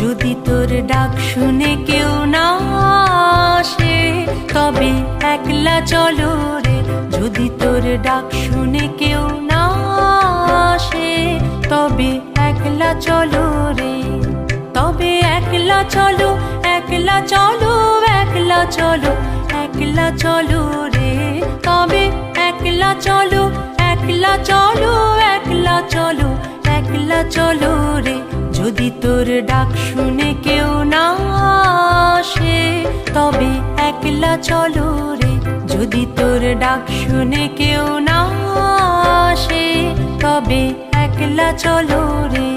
যদি তোর ডাক শুনে কেউ না আসে তবে একলা চলো রে। যদি তোর ডাক শুনে কেউ না আসে তবে একলা চলো রে। তবে একলা চলো, একলা চলো, একলা চলো, একলা চলো রে। তবে একলা চলো, একলা চলো, একলা চলো, একলা চলো রে। যদি তোর ডাক শুনে কেউ না আসে তবে একলা চলো রে। যদি তোর ডাক শুনে কেউ না আসে তবে একলা চলো রে।